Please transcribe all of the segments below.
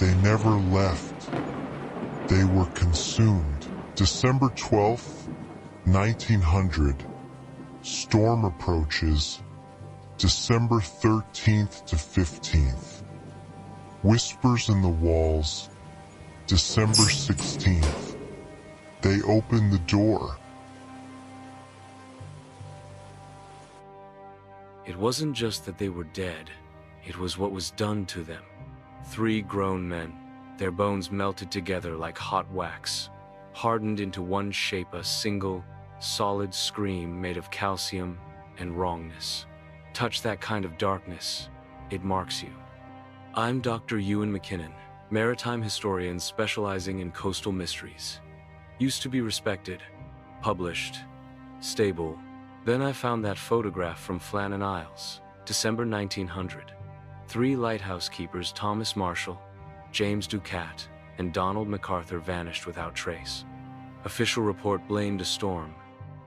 They never left. They were consumed. December 12th, 1900. Storm approaches. December 13th to 15th. Whispers in the walls. December 16th. They open the door. It wasn't just that they were dead, it was what was done to them. 3 grown men, their bones melted together like hot wax, hardened into one shape, a single, solid scream made of calcium and wrongness. Touch that kind of darkness, it marks you. I'm Dr. Ewan McKinnon, maritime historian specializing in coastal mysteries. Used to be respected, published, stable. Then I found that photograph from Flannan Isles, December 1900. 3 lighthouse keepers, Thomas Marshall, James Ducat, and Donald MacArthur, vanished without trace. Official report blamed a storm,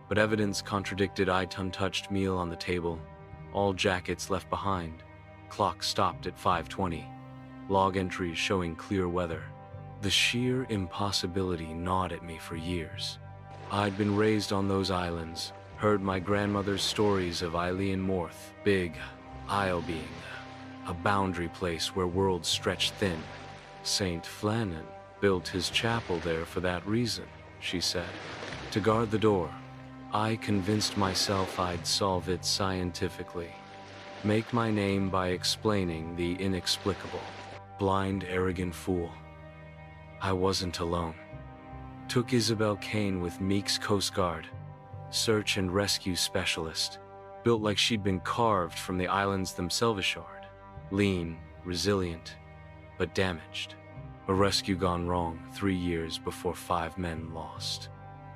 but evidence contradicted. Untouched meal on the table, all jackets left behind. Clock stopped at 5:20. Log entries showing clear weather. The sheer impossibility gnawed at me for years. I'd been raised on those islands, heard my grandmother's stories of Eilean Morth, Big Isle being a boundary place where worlds stretched thin. Saint Flannan built his chapel there for that reason, she said. To guard the door, I convinced myself I'd solve it scientifically. Make my name by explaining the inexplicable. Blind, arrogant fool. I wasn't alone. Took Isabel Kane with Meek's Coast Guard, search and rescue specialist, built like she'd been carved from the islands themselves. Lean, resilient, but damaged. A rescue gone wrong 3 years before 5 men lost.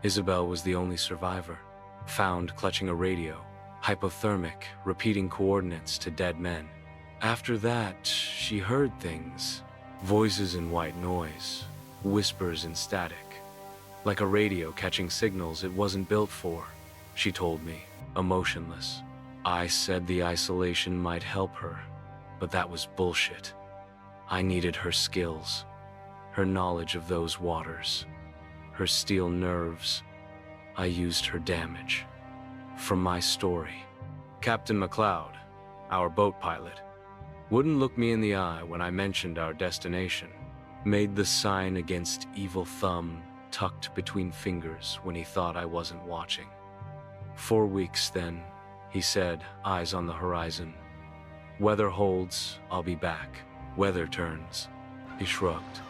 Isabel was the only survivor, found clutching a radio, hypothermic, repeating coordinates to dead men. After that, she heard things, voices in white noise, whispers in static. Like a radio catching signals it wasn't built for, she told me, emotionless. I said the isolation might help her, but that was bullshit. I needed her skills, her knowledge of those waters, her steel nerves. I used her damage. From my story, Captain McLeod, our boat pilot, wouldn't look me in the eye when I mentioned our destination, made the sign against evil thumb tucked between fingers when he thought I wasn't watching. 4 weeks then, he said, eyes on the horizon. Weather holds, I'll be back. Weather turns. He shrugged.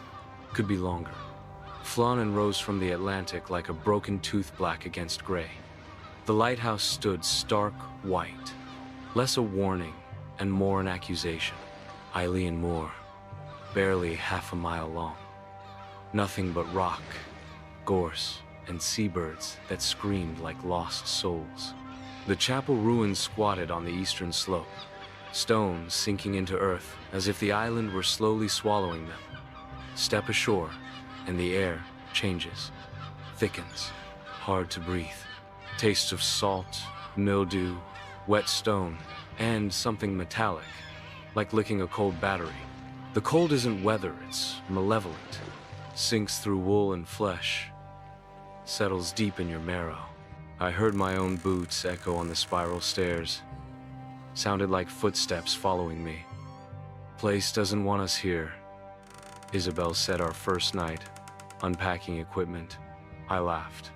Could be longer. Flannan rose from the Atlantic like a broken tooth, black against gray. The lighthouse stood stark white, less a warning and more an accusation. Eilean Moor, barely half a mile long. Nothing but rock, gorse, and seabirds that screamed like lost souls. The chapel ruins squatted on the eastern slope, stones sinking into earth as if the island were slowly swallowing them. Step ashore, and the air changes, thickens, hard to breathe. Tastes of salt, mildew, wet stone, and something metallic, like licking a cold battery. The cold isn't weather, it's malevolent. Sinks through wool and flesh, settles deep in your marrow. I heard my own boots echo on the spiral stairs. Sounded like footsteps following me. Place doesn't want us here, Isabel said our first night, unpacking equipment. I laughed.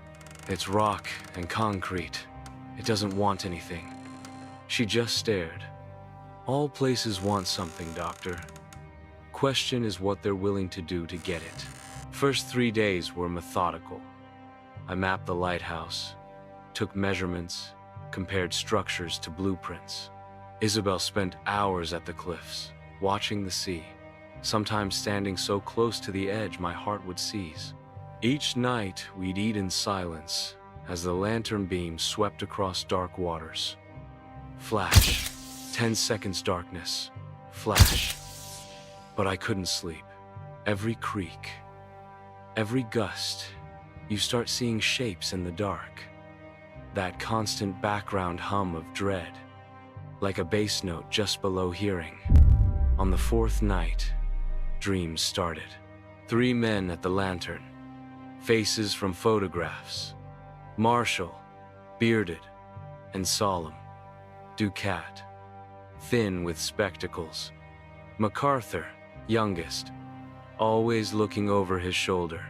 It's rock and concrete. It doesn't want anything. She just stared. All places want something, Doctor. Question is what they're willing to do to get it. First 3 days were methodical. I mapped the lighthouse, took measurements, compared structures to blueprints. Isabel spent hours at the cliffs, watching the sea, sometimes standing so close to the edge my heart would seize. Each night we'd eat in silence as the lantern beam swept across dark waters. Flash, 10 seconds darkness, flash. But I couldn't sleep. Every creak, every gust, you start seeing shapes in the dark. That constant background hum of dread, like a bass note just below hearing. On the 4th night, dreams started. 3 men at the lantern. Faces from photographs. Marshall, bearded and solemn. Ducat, thin with spectacles. MacArthur, youngest, always looking over his shoulder.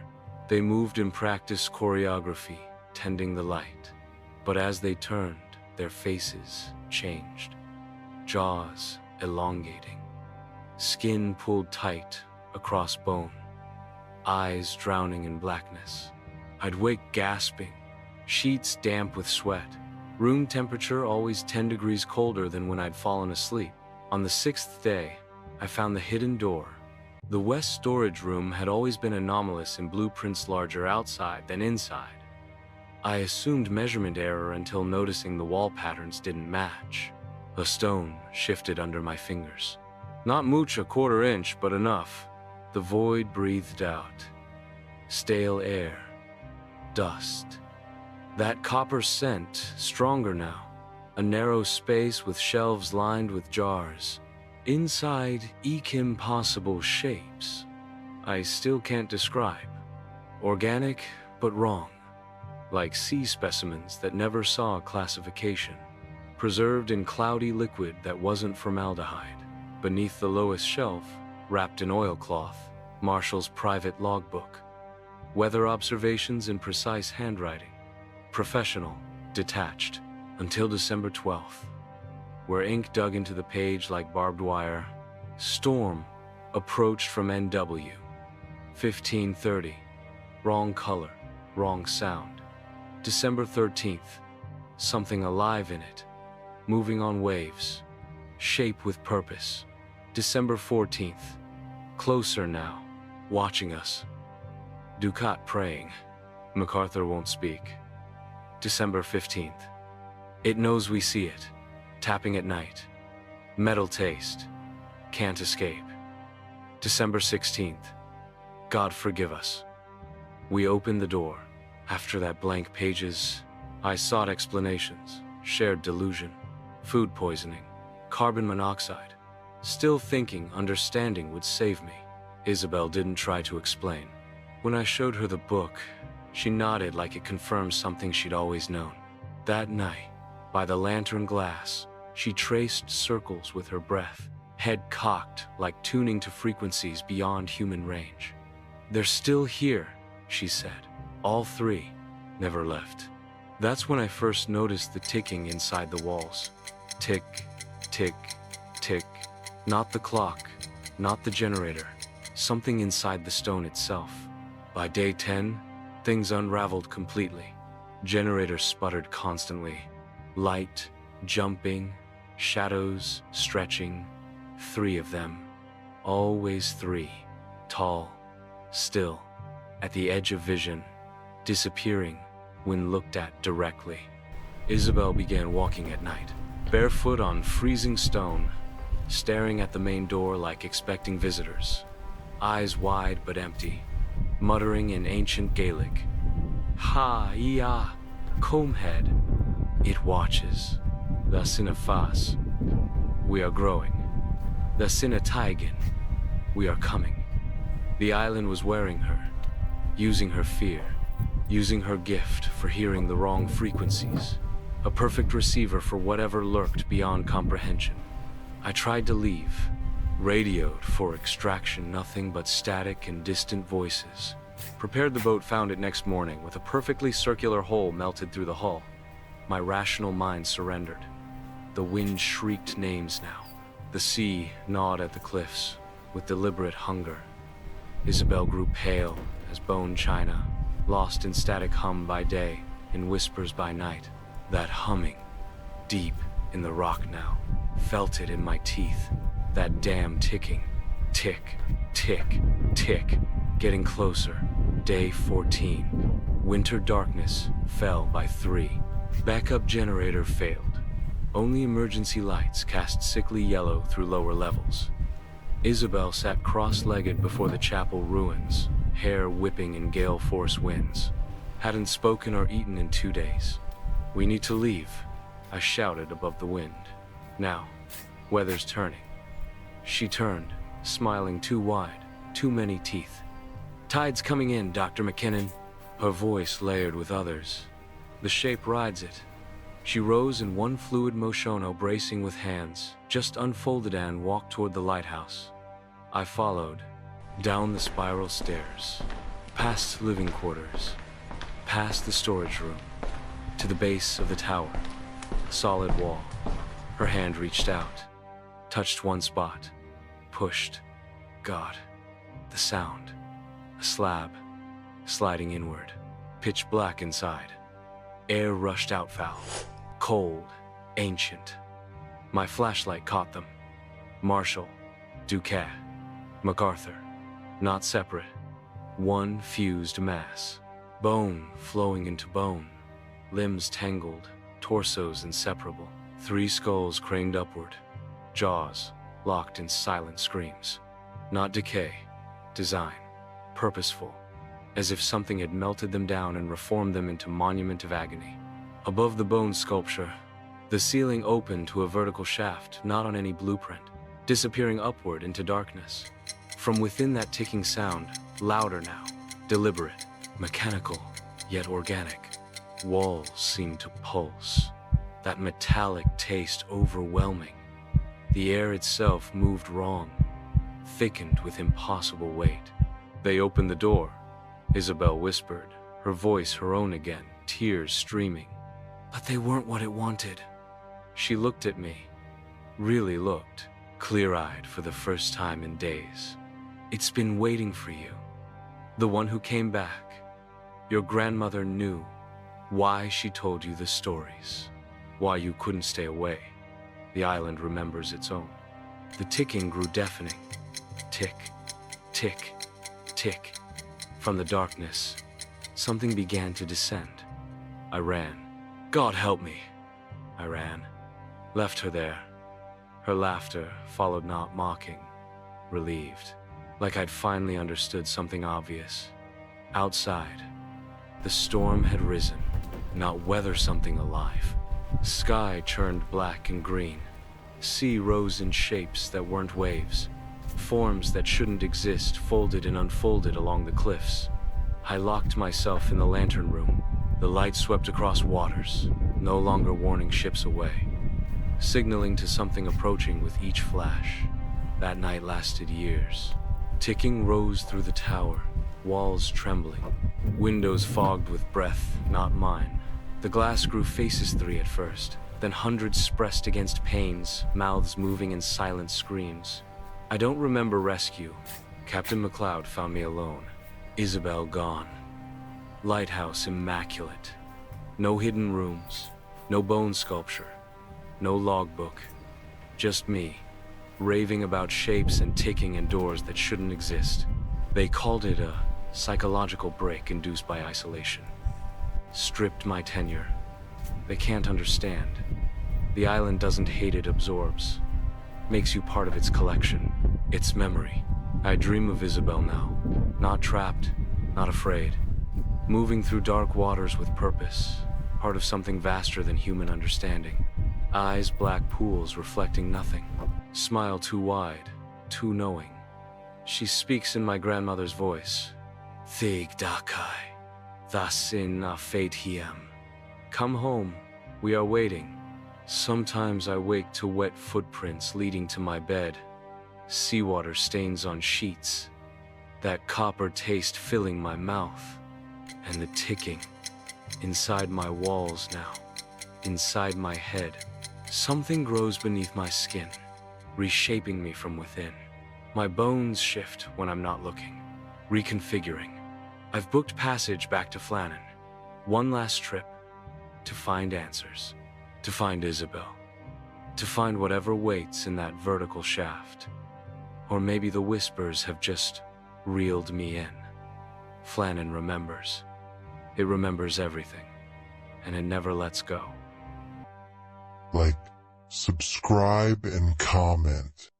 They moved in practice choreography, tending the light. But as they turned, their faces changed. Jaws elongating. Skin pulled tight across bone. Eyes drowning in blackness. I'd wake gasping, sheets damp with sweat. Room temperature always 10 degrees colder than when I'd fallen asleep. On the 6th day, I found the hidden door. The west storage room had always been anomalous in blueprints larger outside than inside. I assumed measurement error until noticing the wall patterns didn't match. A stone shifted under my fingers. Not mooch a 1/4 inch, but enough. The void breathed out. Stale air. Dust. That copper scent, stronger now. A narrow space with shelves lined with jars. Inside, impossible shapes. I still can't describe. Organic, but wrong. Like sea specimens that never saw classification. Preserved in cloudy liquid that wasn't formaldehyde. Beneath the lowest shelf, wrapped in oilcloth, Marshall's private logbook. Weather observations in precise handwriting. Professional, detached, until December 12th, where ink dug into the page like barbed wire. Storm approached from NW. 15:30. Wrong color, wrong sound. December 13th. Something alive in it. Moving on waves. Shape with purpose. December 14th. Closer now. Watching us. Ducat praying. MacArthur won't speak. December 15th. It knows we see it. Tapping at night. Metal taste. Can't escape. December 16th. God forgive us. We opened the door. After that blank pages, I sought explanations. Shared delusion. Food poisoning. Carbon monoxide. Still thinking understanding would save me. Isabel didn't try to explain. When I showed her the book, she nodded like it confirmed something she'd always known. That night, by the lantern glass, she traced circles with her breath, head cocked like tuning to frequencies beyond human range. They're still here, she said. All 3, never left. That's when I first noticed the ticking inside the walls. Tick, tick, tick. Not the clock, not the generator. Something inside the stone itself. By day 10, things unraveled completely. Generator sputtered constantly. Light, jumping, shadows, stretching. 3 of them. Always 3. Tall, still, at the edge of vision, disappearing when looked at directly. Isabel began walking at night, barefoot on freezing stone, staring at the main door like expecting visitors. Eyes wide but empty, muttering in ancient Gaelic. Ha-ia, combhead. It watches. The Sinafas. We are growing. The Sinataigan. We are coming. The island was wearing her, using her fear, using her gift for hearing the wrong frequencies. A perfect receiver for whatever lurked beyond comprehension. I tried to leave. Radioed for extraction, nothing but static and distant voices. Prepared the boat, found it next morning with a perfectly circular hole melted through the hull. My rational mind surrendered. The wind shrieked names now. The sea gnawed at the cliffs with deliberate hunger. Isabel grew pale as bone china, lost in static hum by day, in whispers by night. That humming, deep in the rock now, felt it in my teeth. That damn ticking. Tick, tick, tick. Getting closer. Day 14. Winter darkness fell by 3. Backup generator failed. Only emergency lights cast sickly yellow through lower levels. Isabel sat cross-legged before the chapel ruins, hair whipping in gale force winds. Hadn't spoken or eaten in 2 days. We need to leave, I shouted above the wind. Now, weather's turning. She turned, smiling too wide, too many teeth. "Tide's coming in, Dr. McKinnon." Her voice layered with others. "The shape rides it." She rose in one fluid motion, bracing with hands, just unfolded and walked toward the lighthouse. I followed, down the spiral stairs, past living quarters, past the storage room, to the base of the tower, a solid wall. Her hand reached out, touched one spot, pushed. God, the sound. A slab, sliding inward, pitch black inside. Air rushed out foul, cold, ancient. My flashlight caught them. Marshall, Duquette, MacArthur, not separate. One fused mass. Bone flowing into bone. Limbs tangled, torsos inseparable. 3 skulls craned upward. Jaws locked in silent screams. Not decay, design. Purposeful. As if something had melted them down and reformed them into monument of agony. Above the bone sculpture, the ceiling opened to a vertical shaft, not on any blueprint, disappearing upward into darkness. From within that ticking sound, louder now, deliberate, mechanical, yet organic. Walls seemed to pulse, that metallic taste overwhelming. The air itself moved wrong, thickened with impossible weight. They opened the door, Isabel whispered, her voice her own again, tears streaming. But they weren't what it wanted. She looked at me, really looked, clear-eyed for the first time in days. "It's been waiting for you. The one who came back. Your grandmother knew why she told you the stories, why you couldn't stay away. The island remembers its own." The ticking grew deafening. Tick, tick, tick. From the darkness, something began to descend. I ran. God help me. I ran. Left her there. Her laughter followed, not mocking, relieved. Like I'd finally understood something obvious. Outside, the storm had risen, not weather something alive. Sky churned black and green. Sea rose in shapes that weren't waves. Forms that shouldn't exist folded and unfolded along the cliffs. I locked myself in the lantern room. The light swept across waters, no longer warning ships away, signaling to something approaching with each flash. That night lasted years. Ticking rose through the tower, walls trembling, windows fogged with breath, not mine. The glass grew faces 3 at first, then hundreds pressed against panes, mouths moving in silent screams. I don't remember rescue. Captain McLeod found me alone. Isabel gone. Lighthouse immaculate. No hidden rooms, no bone sculpture, no logbook. Just me, raving about shapes and ticking and doors that shouldn't exist. They called it a psychological break induced by isolation. Stripped my tenure. They can't understand. The island doesn't hate, it absorbs. Makes you part of its collection, its memory. I dream of Isabel now. Not trapped, not afraid. Moving through dark waters with purpose. Part of something vaster than human understanding. Eyes black pools reflecting nothing. Smile too wide, too knowing. She speaks in my grandmother's voice. Thig dakai, thasin na fate hiem. Come home, we are waiting. Sometimes I wake to wet footprints leading to my bed. Seawater stains on sheets. That copper taste filling my mouth. And the ticking. Inside my walls now. Inside my head. Something grows beneath my skin, reshaping me from within. My bones shift when I'm not looking, reconfiguring. I've booked passage back to Flannan. One last trip, to find answers, to find Isabel, to find whatever waits in that vertical shaft. Or maybe the whispers have just reeled me in. Flannan remembers. It remembers everything, and it never lets go. Like, subscribe and comment.